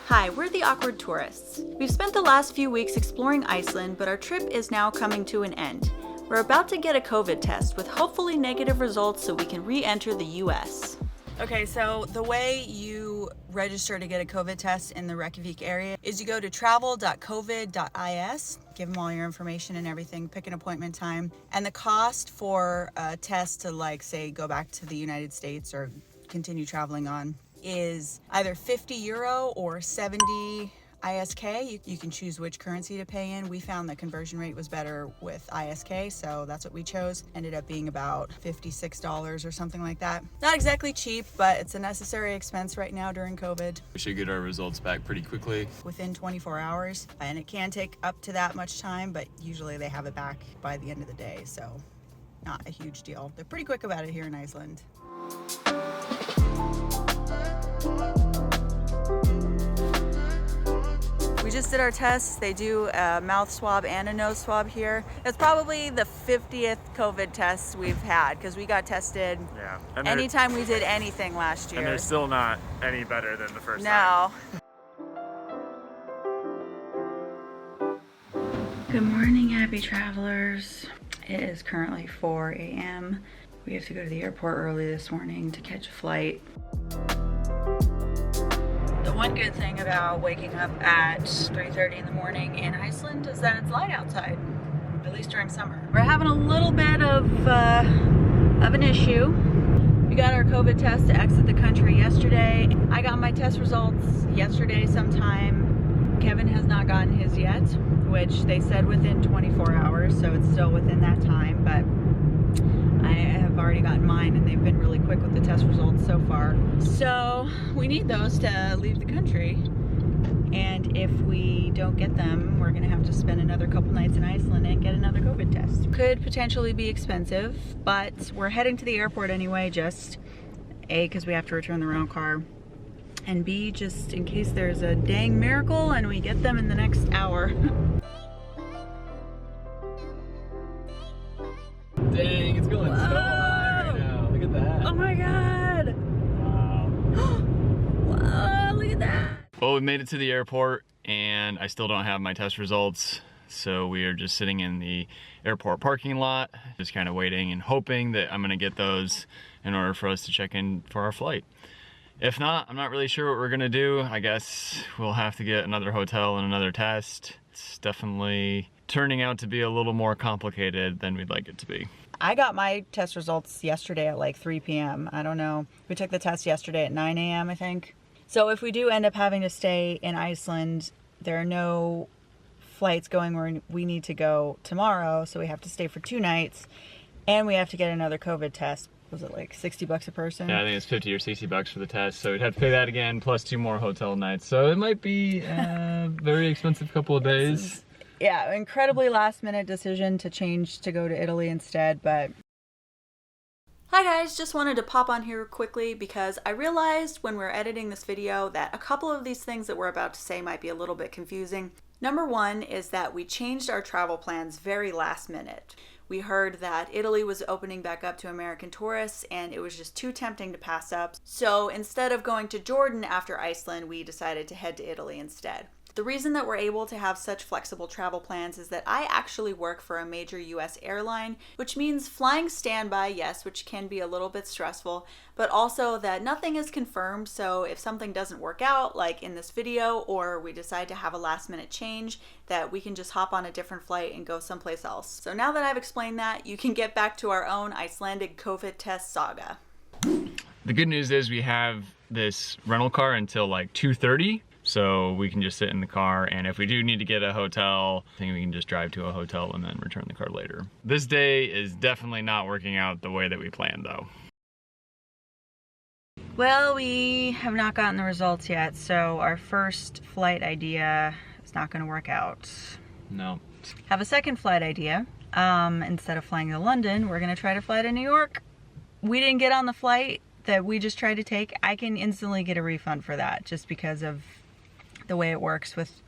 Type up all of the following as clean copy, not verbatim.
Hi, we're the Awkward Tourists. We've spent the last few weeks exploring Iceland, but our trip is now coming to an end. We're about to get a COVID test with hopefully negative results so we can re-enter the US. Okay, so the way you register to get a COVID test in the Reykjavik area is you go to travel.covid.is, give them all your information and everything, pick an appointment time, and the cost for a test to, like, say, go back to the United States or continue traveling on is either 50 euro or 70 ISK. You can choose which currency to pay in. We found the conversion rate was better with ISK, so that's what we chose. Ended up being about $56 or something like that. Not exactly cheap, but it's a necessary expense right now during COVID. We should get our results back pretty quickly. Within 24 hours, and it can take up to that much time, but usually they have it back by the end of the day, so not a huge deal. They're pretty quick about it here in Iceland. We just did our tests. They do a mouth swab and a nose swab here. It's probably the 50th COVID test we've had because we got tested anytime we did anything last year. And they're still not any better than the first time. Good morning, happy travelers. It is currently 4 a.m. We have to go to the airport early this morning to catch a flight. The one good thing about waking up at 3:30 in the morning in Iceland is that it's light outside, at least during summer. We're having a little bit of an issue. We got our COVID test to exit the country yesterday. I got my test results yesterday sometime. Kevin has not gotten his yet, which they said within 24 hours, so it's still within that time, but I have already gotten mine and they've been really quick with the test results so far. So we need those to leave the country. And if we don't get them, we're gonna have to spend another couple nights in Iceland and get another COVID test. Could potentially be expensive, but we're heading to the airport anyway, just A, because we have to return the rental car, and B, just in case there's a dang miracle and we get them in the next hour. Dang, it's going so high right now. Look at that. Oh my god! Wow. Whoa, look at that! Well, we made it to the airport and I still don't have my test results. So we are just sitting in the airport parking lot, just kind of waiting and hoping that I'm gonna get those in order for us to check in for our flight. If not, I'm not really sure what we're gonna do. I guess we'll have to get another hotel and another test. It's definitely turning out to be a little more complicated than we'd like it to be. I got my test results yesterday at like 3 p.m. I don't know. We took the test yesterday at 9 a.m. I think. So if we do end up having to stay in Iceland, there are no flights going where we need to go tomorrow. So we have to stay for 2 nights and we have to get another COVID test. Was it like 60 bucks a person? Yeah, I think it's 50 or 60 bucks for the test. So we'd have to pay that again plus 2 more hotel nights. So it might be a very expensive couple of days. Yeah, incredibly last minute decision to change to go to Italy instead, but... Hi guys, just wanted to pop on here quickly because I realized when we were editing this video that a couple of these things that we're about to say might be a little bit confusing. Number one is that we changed our travel plans very last minute. We heard that Italy was opening back up to American tourists and it was just too tempting to pass up. So instead of going to Jordan after Iceland, we decided to head to Italy instead. The reason that we're able to have such flexible travel plans is that I actually work for a major US airline, which means flying standby, yes, which can be a little bit stressful, but also that nothing is confirmed, so if something doesn't work out, like in this video, or we decide to have a last minute change, that we can just hop on a different flight and go someplace else. So now that I've explained that, you can get back to our own Icelandic COVID test saga. The good news is we have this rental car until like 2:30. So we can just sit in the car, and if we do need to get a hotel, I think we can just drive to a hotel and then return the car later. This day is definitely not working out the way that we planned though. Well, we have not gotten the results yet, so our first flight idea is not going to work out. No. Have a second flight idea. Instead of flying to London, we're going to try to fly to New York. We didn't get on the flight that we just tried to take. I can instantly get a refund for that just because of the way it works with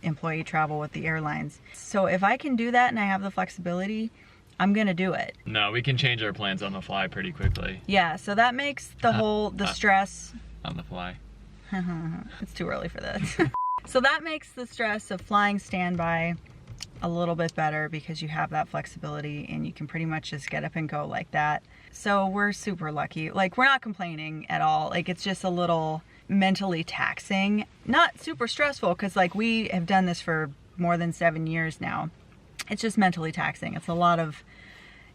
employee travel with the airlines. So if I can do that and I have the flexibility, I'm gonna do it. No, we can change our plans on the fly pretty quickly. Yeah, so that makes the stress on the fly. It's too early for this. So that makes the stress of flying standby a little bit better because you have that flexibility and you can pretty much just get up and go like that. So we're super lucky. Like, we're not complaining at all. Like, it's just a little mentally taxing, not super stressful, because like we have done this for more than 7 years now. It's just mentally taxing. It's a lot of,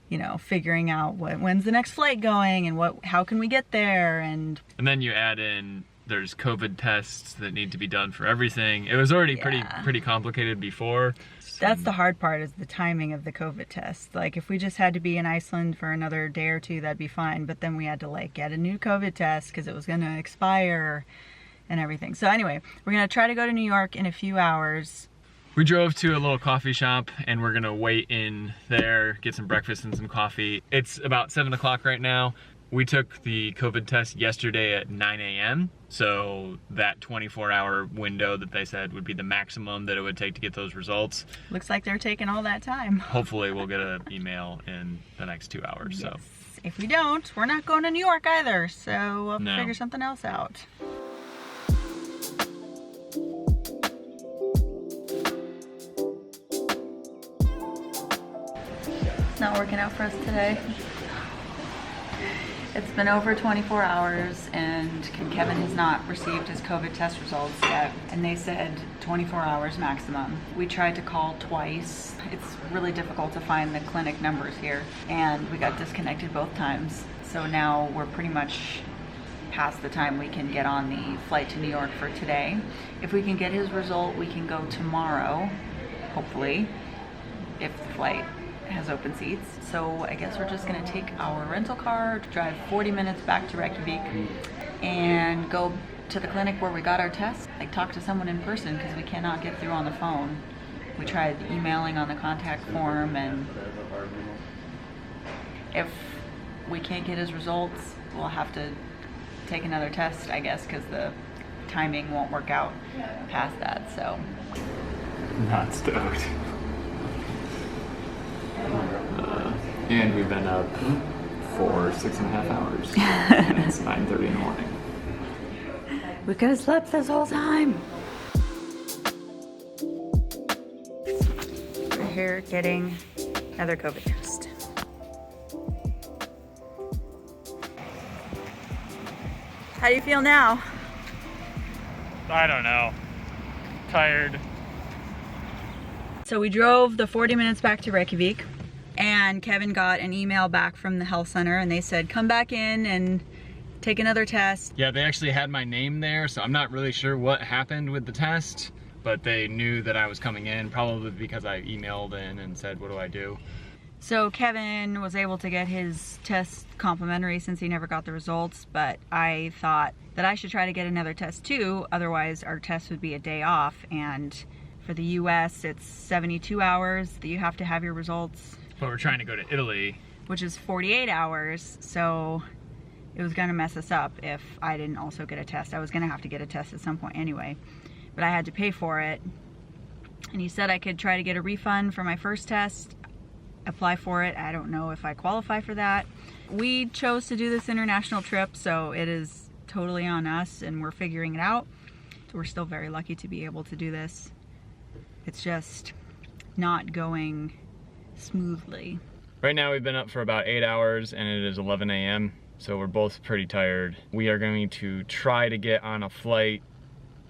you know, figuring out when's the next flight going and how can we get there, and then you add in there's COVID tests that need to be done for everything. It was already pretty complicated before. That's the hard part, is the timing of the COVID test. Like, if we just had to be in Iceland for another day or two, that'd be fine. But then we had to like get a new COVID test because it was going to expire and everything. So anyway, we're going to try to go to New York in a few hours. We drove to a little coffee shop and we're gonna wait in there, get some breakfast and some coffee. It's about 7 o'clock right now. We took the COVID test yesterday at 9 a.m. So that 24-hour window that they said would be the maximum that it would take to get those results. Looks like they're taking all that time. Hopefully we'll get an email in the next 2 hours. Yes. So if we don't, we're not going to New York either. So we'll figure something else out. It's not working out for us today. It's been over 24 hours and Kevin has not received his COVID test results yet. And they said 24 hours maximum. We tried to call twice. It's really difficult to find the clinic numbers here. And we got disconnected both times. So now we're pretty much past the time we can get on the flight to New York for today. If we can get his result, we can go tomorrow, hopefully, if the flight has open seats. So I guess we're just gonna take our rental car, drive 40 minutes back to Reykjavik, and go to the clinic where we got our test. Like, talk to someone in person because we cannot get through on the phone. We tried emailing on the contact form, and if we can't get his results, we'll have to take another test, I guess, because the timing won't work out past that. So not stoked. And we've been up for 6.5 hours. And it's 9:30 in the morning. We could have slept this whole time. We're here getting another COVID test. How do you feel now? I don't know. Tired. So we drove the 40 minutes back to Reykjavik, and Kevin got an email back from the health center and they said, come back in and take another test. Yeah, they actually had my name there, so I'm not really sure what happened with the test, but they knew that I was coming in, probably because I emailed in and said, what do I do? So Kevin was able to get his test complimentary since he never got the results, but I thought that I should try to get another test too, otherwise our test would be a day off, and for the US it's 72 hours that you have to have your results. But we're trying to go to Italy, which is 48 hours, so it was gonna mess us up if I didn't also get a test. I was gonna have to get a test at some point anyway, but I had to pay for it. And he said I could try to get a refund for my first test, apply for it. I don't know if I qualify for that. We chose to do this international trip, so it is totally on us and we're figuring it out. So we're still very lucky to be able to do this. It's just not going smoothly. Right now we've been up for about 8 hours and it is 11 a.m. so we're both pretty tired. We are going to try to get on a flight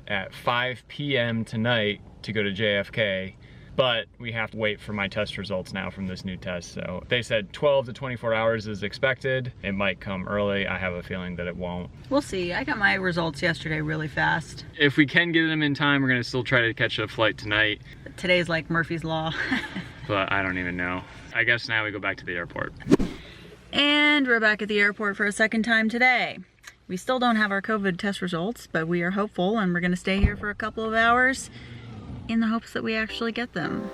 at 5 p.m. tonight to go to JFK, but we have to wait for my test results now from this new test. So they said 12 to 24 hours is expected. It might come early. I have a feeling that it won't. We'll see. I got my results yesterday really fast. If we can get them in time, we're gonna still try to catch a flight tonight. Today's like Murphy's Law. But I don't even know. I guess now we go back to the airport. And we're back at the airport for a second time today. We still don't have our COVID test results, but we are hopeful and we're gonna stay here for a couple of hours in the hopes that we actually get them.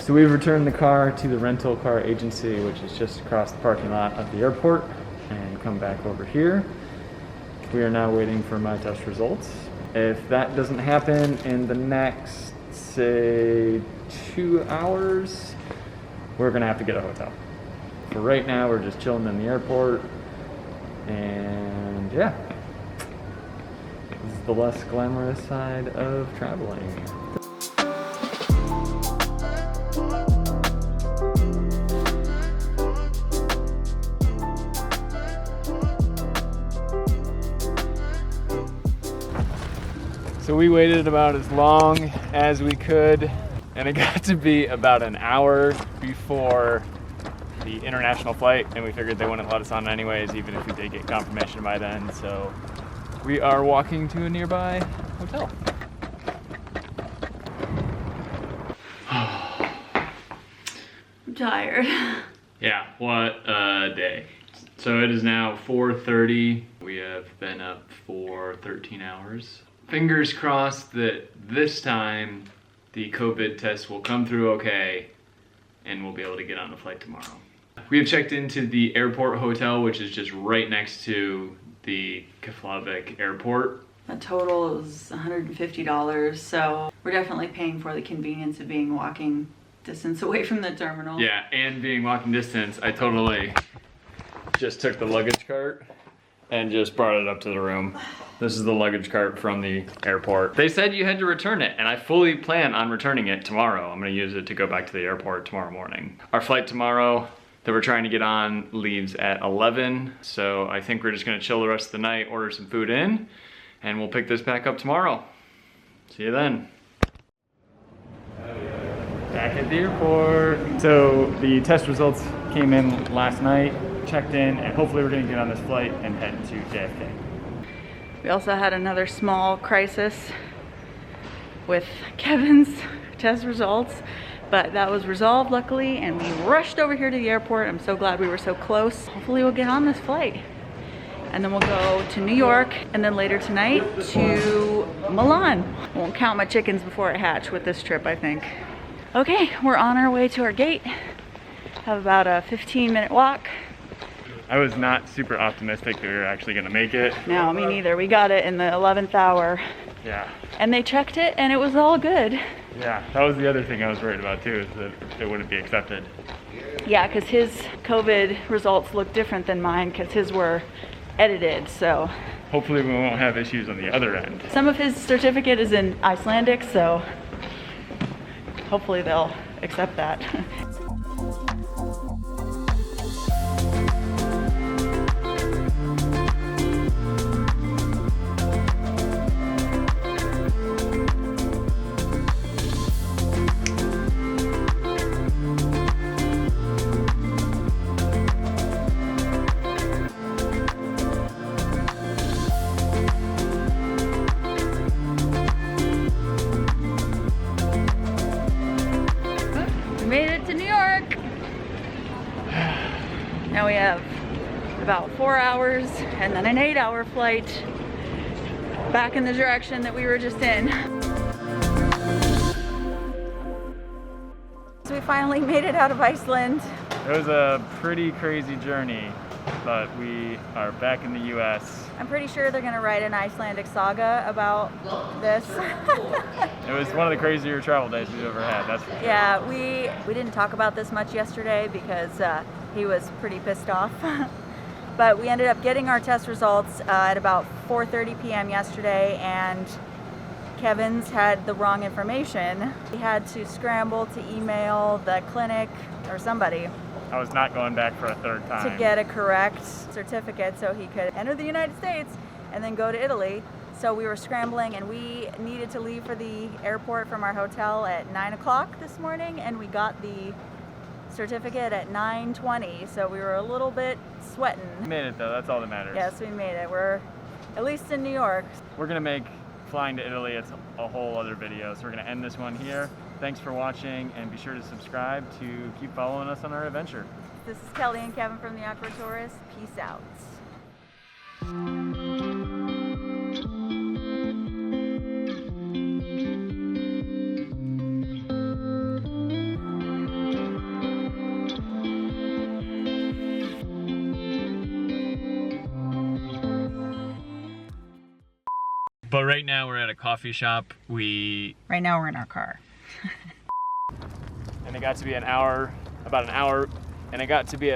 So we've returned the car to the rental car agency, which is just across the parking lot of the airport, and come back over here. We are now waiting for my test results. If that doesn't happen in the next, say, 2 hours, we're gonna have to get a hotel. For right now, we're just chilling in the airport, and yeah, this is the less glamorous side of traveling. So we waited about as long as we could, and it got to be about an hour before the international flight, and we figured they wouldn't let us on anyways, even if we did get confirmation by then. So we are walking to a nearby hotel. I'm tired. Yeah, what a day. So it is now 4:30. We have been up for 13 hours. Fingers crossed that this time the COVID test will come through okay and we'll be able to get on the flight tomorrow. We have checked into the airport hotel, which is just right next to the Keflavik airport. The total is $150, so we're definitely paying for the convenience of being walking distance away from the terminal. Yeah, and being walking distance, I totally just took the luggage cart and just brought it up to the room. This is the luggage cart from the airport. They said you had to return it, and I fully plan on returning it tomorrow. I'm gonna use it to go back to the airport tomorrow morning. Our flight tomorrow that we're trying to get on leaves at 11, so I think we're just gonna chill the rest of the night, order some food in, and we'll pick this back up tomorrow. See you then. Back at the airport. So the test results came in last night, checked in, and hopefully we're gonna get on this flight and head to JFK. We also had another small crisis with Kevin's test results, but that was resolved luckily, and we rushed over here to the airport. I'm so glad we were so close. Hopefully we'll get on this flight. And then we'll go to New York, and then later tonight to Milan. Won't count my chickens before I hatch with this trip, I think. Okay, we're on our way to our gate. Have about a 15-minute walk. I was not super optimistic that we were actually gonna make it. No, me neither. We got it in the 11th hour. Yeah. And they checked it, and it was all good. Yeah, that was the other thing I was worried about too, is that it wouldn't be accepted. Yeah, because his COVID results look different than mine, because his were edited, so. Hopefully we won't have issues on the other end. Some of his certificate is in Icelandic, so hopefully they'll accept that. Made it to New York. Now we have about 4 hours and then an 8-hour flight back in the direction that we were just in. So we finally made it out of Iceland. It was a pretty crazy journey, but we are back in the US. I'm pretty sure they're gonna write an Icelandic saga about this. It was one of the crazier travel days we've ever had, that's for sure. Yeah, we didn't talk about this much yesterday because he was pretty pissed off. But we ended up getting our test results at about 4:30 p.m. yesterday, and Kevin's had the wrong information. He had to scramble to email the clinic or somebody I was not going back for a third time. to get a correct certificate so he could enter the United States and then go to Italy. So we were scrambling, and we needed to leave for the airport from our hotel at 9 o'clock this morning, and we got the certificate at 9:20, so we were a little bit sweating. We made it though, that's all that matters. Yes, we made it. We're at least in New York. We're gonna make flying to Italy, it's a whole other video, so we're gonna end this one here. Thanks for watching, and be sure to subscribe to keep following us on our adventure. This is Kelly and Kevin from the Aqua Tourist. Peace out. But right now we're at a coffee shop. Right now we're in our car. And it got to be an hour about an hour, and it got to be